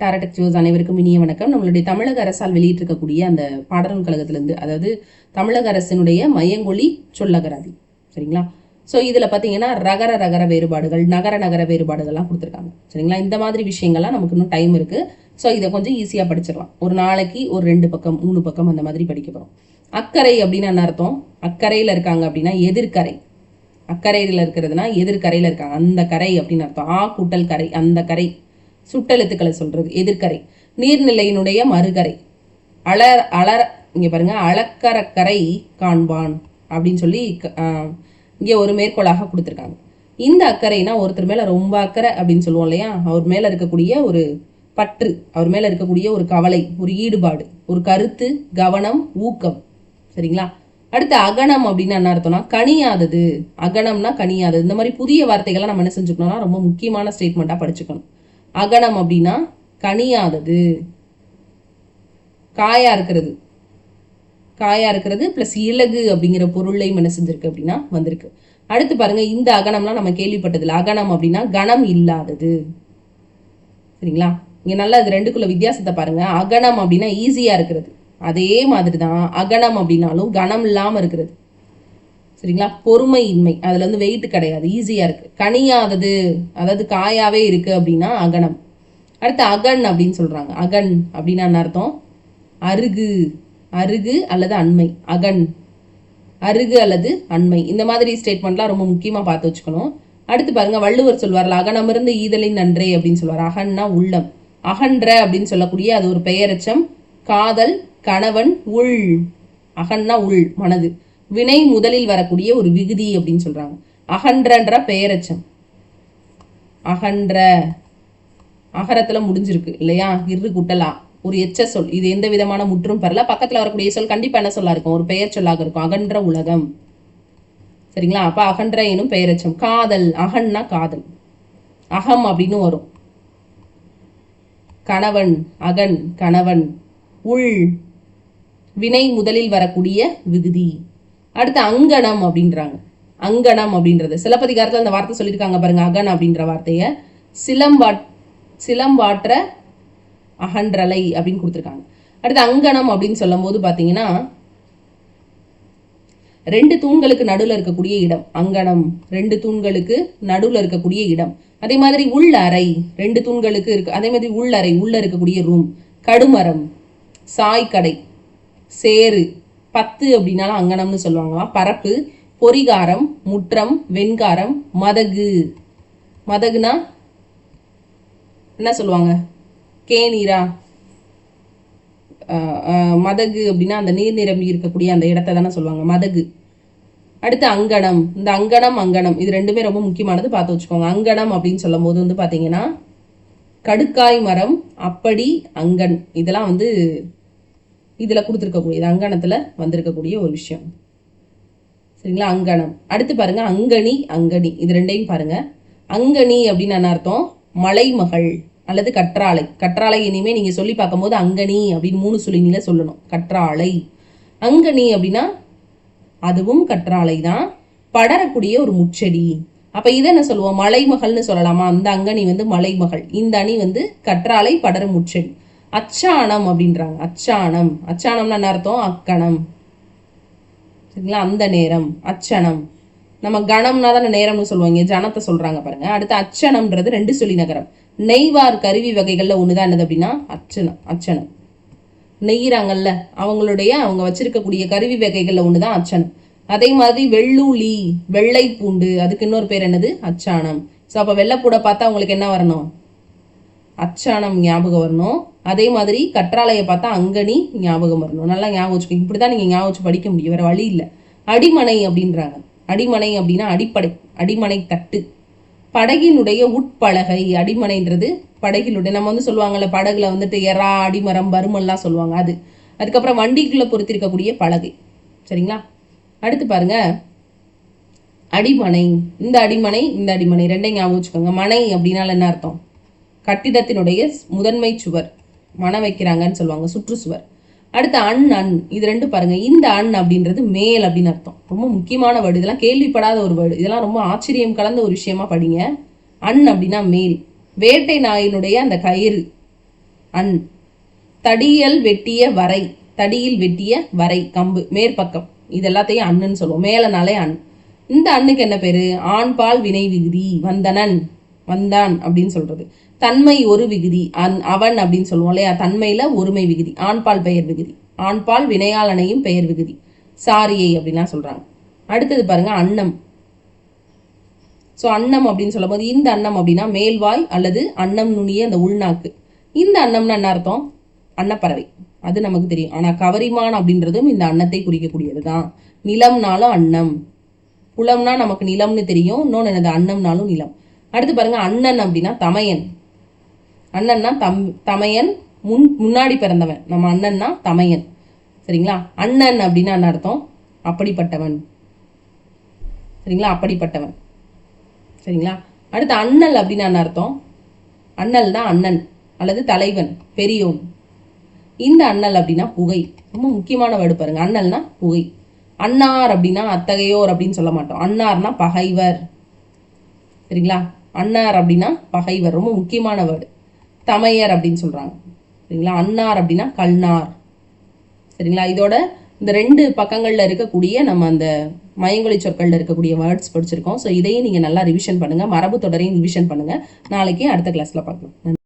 டாரடெக் Jose அனைவருக்கும் இனிய வணக்கம். நம்மளுடைய தமிழக அரசால் வெளியிட்டிருக்கக்கூடிய அந்த பாடநூல் கழகத்திலிருந்து, அதாவது தமிழக அரசினுடைய மையங்கொழி சொல்லகராதி, சரிங்களா? ஸோ இதில் பார்த்தீங்கன்னா ரகர வேறுபாடுகள், நகர வேறுபாடுகள்லாம் கொடுத்துருக்காங்க, சரிங்களா? இந்த மாதிரி விஷயங்கள்லாம் நமக்கு இன்னும் டைம் இருக்கு. ஸோ இதை கொஞ்சம் ஈஸியாக படிச்சிடலாம். ஒரு நாளைக்கு ஒரு 2 பக்கம் 3 பக்கம் அந்த மாதிரி படிக்க போகிறோம். அக்கறை அப்படின்னு என்ன அர்த்தம்? அக்கறையில் இருக்காங்க அப்படின்னா எதிர்கரை. அக்கறையில் இருக்கிறதுனா எதிர்கரையில் இருக்காங்க, அந்த கரை அப்படின்னு அர்த்தம். ஆ கூட்டல் கரை, அந்த கரை. சுட்டெழுத்துக்களை சொல்றது எதிர்கரை. நீர்நிலையினுடைய மறுகரை. இங்க பாருங்க, அளக்கரக்கரை காண்பான் அப்படின்னு சொல்லி இங்க ஒரு மேற்கோளாக கொடுத்துருக்காங்க. இந்த அக்கறைனா ஒருத்தர் மேல ரொம்ப அக்கறை அப்படின்னு சொல்லுவோம் இல்லையா? அவர் மேல இருக்கக்கூடிய ஒரு பற்று, அவர் மேல இருக்கக்கூடிய ஒரு கவலை, ஒரு ஈடுபாடு, ஒரு கருத்து, கவனம், ஊக்கம், சரிங்களா? அடுத்து அகனம் அப்படின்னு என்ன அர்த்தம்னா கனியாதது. அகனம்னா கனியாதது. இந்த மாதிரி புதிய வார்த்தைகளை நம்ம என்ன செஞ்சுக்கணும்னா ரொம்ப முக்கியமான ஸ்டேட்மெண்டா படிச்சுக்கணும். அகனம் அப்படின்னா கனியாதது, காயா இருக்கிறது. காயா இருக்கிறது பிளஸ் இலகு அப்படிங்கிற பொருளையும் என்ன செஞ்சிருக்கு அப்படின்னா வந்திருக்கு. அடுத்து பாருங்க, இந்த அகனம்லாம் நம்ம கேள்விப்பட்டதில்லை. அகனம் அப்படின்னா கணம் இல்லாதது, சரிங்களா? இங்க நல்லா இது ரெண்டுக்குள்ள வித்தியாசத்தை பாருங்க. அகனம் அப்படின்னா ஈஸியா இருக்கிறது, அதே மாதிரிதான் அகனம் அப்படின்னாலும் கணம் இல்லாம இருக்கிறது, சரிங்களா? பொறுமையின்மை, அதுல வந்து வெயிட் கிடையாது, ஈஸியா இருக்கு. கனியாதது அதாவது காயாவே இருக்கு அப்படின்னா அகனம். அடுத்து அகன் அப்படின்னு சொல்றாங்க. அகன் அப்படின்னா என்ன அர்த்தம்? அருகு, அருகு அல்லது அண்மை. அகன் அருகு அல்லது அண்மை. இந்த மாதிரி ஸ்டேட்மெண்ட்லாம் ரொம்ப முக்கியமா பார்த்து வச்சுக்கணும். அடுத்து பாருங்க, வள்ளுவர் சொல்வார்ல, அகனமிருந்து ஈதலின் நன்றே அப்படின்னு சொல்வார். அகன்னா உள்ளம். அகன்ற அப்படின்னு சொல்லக்கூடிய அது ஒரு பெயரச்சம். காதல், கணவன், உள். அகன்னா உள், மனது. வினை முதலில் வரக்கூடிய ஒரு விகுதி அப்படின்னு சொல்றாங்க. அகன்றன்ற பெயரச்சம். அகன்ற அகரத்துல முடிஞ்சிருக்கு இல்லையா? இரு குட்டலா ஒரு எச்ச சொல். இது எந்த விதமான முற்றும் பெறல. பக்கத்துல வரக்கூடிய சொல் கண்டிப்பா என்ன சொல்லா இருக்கும்? ஒரு பெயர் சொல்லாக இருக்கும். அகன்ற உலகம், சரிங்களா? அப்ப அகன்ற எனும் பெயரச்சம். காதல், அகன்னா காதல், அகம் அப்படின்னு வரும். கணவன், அகன் கணவன். உள் வினை முதலில் வரக்கூடிய விகுதி. அடுத்து அங்கனம் அப்படின்றாங்க. அங்கனம் அப்படின்றது சிலப்பதிகாரத்துல அந்த வார்த்தை சொல்லியிருக்காங்க பாருங்க, அகன் அப்படின்ற வார்த்தைய. சிலம்பாற்ற அகன்றலை அப்படின்னு கொடுத்துருக்காங்க. அடுத்து அங்கனம் அப்படின்னு சொல்லும் போது பாத்தீங்கன்னா 2 தூண்களுக்கு நடுவில் இருக்கக்கூடிய இடம் அங்கனம். 2 தூண்களுக்கு நடுவில் இருக்கக்கூடிய இடம். அதே மாதிரி உள் அறை, 2 தூண்களுக்கு இருக்கு. அதே மாதிரி உள் அறை, உள்ள இருக்கக்கூடிய ரூம். கடுமரம், சாய்கடை, சேரு, 10 அப்படின்னாலும் அங்கனம்னு சொல்லுவாங்களாம். பரப்பு, பொறிகாரம், முற்றம், வெண்காரம், மதகு. மதகுனா என்ன சொல்லுவாங்க? கேணீரா? மதகு அப்படின்னா அந்த நீர் நிரம்பி இருக்கக்கூடிய அந்த இடத்தை தானே சொல்லுவாங்க, மதகு. அடுத்து அங்கனம். இந்த அங்கனம் இது ரெண்டுமே ரொம்ப முக்கியமானது, பார்த்து வச்சுக்கோங்க. அங்கனம் அப்படின்னு சொல்லும் போது வந்து பாத்தீங்கன்னா கடுக்காய் மரம், அப்படி, அங்கன், இதெல்லாம் வந்து இதுல கொடுத்துருக்கக்கூடியது, அங்கனத்துல வந்திருக்கக்கூடிய ஒரு விஷயம், சரிங்களா? அங்கனம். அடுத்து பாருங்க, அங்கனி, அங்கனி, இது ரெண்டையும் பாருங்க. அங்கனி அப்படின்னு என்ன அர்த்தம்? மலைமகள் அல்லது கற்றாழை. கற்றாழை இனிமே நீங்க சொல்லி பார்க்கும் போது அங்கனி அப்படின்னு 3 சொல்லிங்கள சொல்லணும். கற்றாழை, அங்கனி அப்படின்னா அதுவும் கற்றாழை தான், படரக்கூடிய ஒரு முச்செடி. அப்ப இதை என்ன சொல்லுவோம்? மலைமகள்னு சொல்லலாமா? அந்த அங்கனி வந்து மலைமகள், இந்த அணி வந்து கற்றாழை படரும் முச்செடி. அச்சானம் அப்படின்றாங்க. அச்சானம், அச்சானம்னா என்ன அர்த்தம்? அக்கணம், சரிங்களா? அந்த நேரம் அச்சனம். நம்ம கணம்னா தானே நேரம்னு சொல்லுவாங்க, ஜனத்தை சொல்றாங்க பாருங்க. அடுத்து அச்சனம்ன்றது 2 சொல்லி நகரம். நெய்வார் கருவி வகைகள்ல ஒண்ணுதான் என்னது அப்படின்னா அச்சனம். அச்சனம் நெய்கிறாங்கல்ல, அவங்க வச்சிருக்கக்கூடிய கருவி வகைகள்ல ஒண்ணுதான் அச்சனம். அதே மாதிரி வெள்ளூலி, வெள்ளை பூண்டு, அதுக்கு இன்னொரு பேர் என்னது? அச்சானம். ஸோ அப்ப வெள்ளைப்பூட பார்த்தா உங்களுக்கு என்ன வரணும்? அச்சானம் ஞாபகம் வரணும். அதே மாதிரி கற்றாழையை பார்த்தா அங்கனி ஞாபகம் வரணும். நல்லா ஞாபகம் வச்சுக்கோங்க. இப்படிதான் நீங்க ஞாபகம் வச்சு படிக்க முடியும், வேற வழி இல்லை. அடிமனை அப்படின்றாங்க. அடிமனை அப்படின்னா அடிப்படை, அடிமனை தட்டு. படகினுடைய உட்பலகை. அடிமனைன்றது படகினுடைய, நம்ம வந்து சொல்லுவாங்கல்ல படகுல வந்துட்டு எறா, அடிமரம், பருமெல்லாம் சொல்லுவாங்க, அது. அதுக்கப்புறம் வண்டிக்குள்ள பொறுத்திருக்கக்கூடிய பலகை, சரிங்களா? அடுத்து பாருங்க, அடிமனை. இந்த அடிமனை, இந்த அடிமனை ரெண்டையும் ஞாபகம் வச்சுக்கோங்க. மனை அப்படின்னால என்ன அர்த்தம்? கட்டிடத்தினுடைய முதன்மை சுவர், மன வைக்கிறாங்கன்னு சொல்லுவாங்க, சுற்றுச்சுவர். அடுத்து அண், இது 2 பாருங்க. இந்த அண் அப்படின்றது மேல் அப்படின்னு அர்த்தம். ரொம்ப முக்கியமான வேர்டு, இதெல்லாம் கேள்விப்படாத ஒரு வேர்டு, இதெல்லாம் ரொம்ப ஆச்சரியம் கலந்த ஒரு விஷயமா படிங்க. அண் அப்படின்னா மேல். வேட்டை நாயினுடைய அந்த கயிறு, அன். தடியல் வெட்டிய வரை, தடியில் வெட்டிய வரை கம்பு மேற்பக்கம், இது எல்லாத்தையும் அண்ணுன்னு சொல்லுவோம். மேலனாலே அன். இந்த அண்ணுக்கு என்ன பேரு? ஆண்பால் வினை விகுதி. வந்தனன், வந்தான் அப்படின்னு சொல்றது. தன்மை ஒரு விகுதி, அவன் அப்படின்னு சொல்லுவோம் இல்லையா? தன்மையில ஒருமை விகுதி, ஆண்பால் பெயர் விகுதி. ஆண்பால் வினையால் அணையும் பெயர் விகுதி, சாரியை அப்படின்லாம் சொல்றாங்க. அடுத்தது பாருங்க அன்னம். ஸோ அன்னம் அப்படின்னு சொல்லும் போது இந்த அன்னம் அப்படின்னா மேல்வாய் அல்லது அன்னம் நுனிய அந்த உள்நாக்கு. இந்த அன்னம்னா என்ன அர்த்தம்? அன்னப்பறவை, அது நமக்கு தெரியும். ஆனா கவரிமான் அப்படின்றதும் இந்த அன்னத்தை குறிக்கக்கூடியது தான். நிலம்னாலும் அன்னம், குளம்னா நமக்கு நிலம்னு தெரியும், இன்னொன்று என்னது அன்னம்னாலும் நிலம். அடுத்து பாருங்க அண்ணன் அப்படின்னா தமையன். அண்ணன்னா தமையன், முன்னாடி பிறந்தவன். நம்ம அண்ணன்னா தமையன், சரிங்களா? அண்ணன் அப்படின்னா என்ன அர்த்தம்? அப்படிப்பட்டவன், சரிங்களா? அப்படிப்பட்டவன், சரிங்களா? அடுத்து அண்ணல் அப்படின்னா என்ன அர்த்தம்? அண்ணல்னா அண்ணன் அல்லது தலைவன், பெரியோன். இந்த அண்ணல் அப்படின்னா புகை, ரொம்ப முக்கியமான வேர்டு பாருங்க. அண்ணல்னா புகை. அன்னார் அப்படின்னா அத்தகையோர் அப்படின்னு சொல்ல மாட்டோம். அன்னார்னா பகைவர், சரிங்களா? அன்னார் அப்படின்னா பகைவர், ரொம்ப முக்கியமான வேர்டு. தமையர் அப்படின்னு சொல்றாங்க, சரிங்களா? அன்னார் அப்படின்னா கல்நார், சரிங்களா? இதோட இந்த 2 பக்கங்கள்ல இருக்கக்கூடிய நம்ம அந்த மயங்கொலி சொற்கள்ல இருக்கக்கூடிய வேர்ட்ஸ் படிச்சிருக்கோம். ஸோ இதையும் நீங்க நல்லா ரிவிஷன் பண்ணுங்க, மரபு தொடரையும் ரிவிஷன் பண்ணுங்க. நாளைக்கு அடுத்த கிளாஸ்ல பார்க்கலாம்.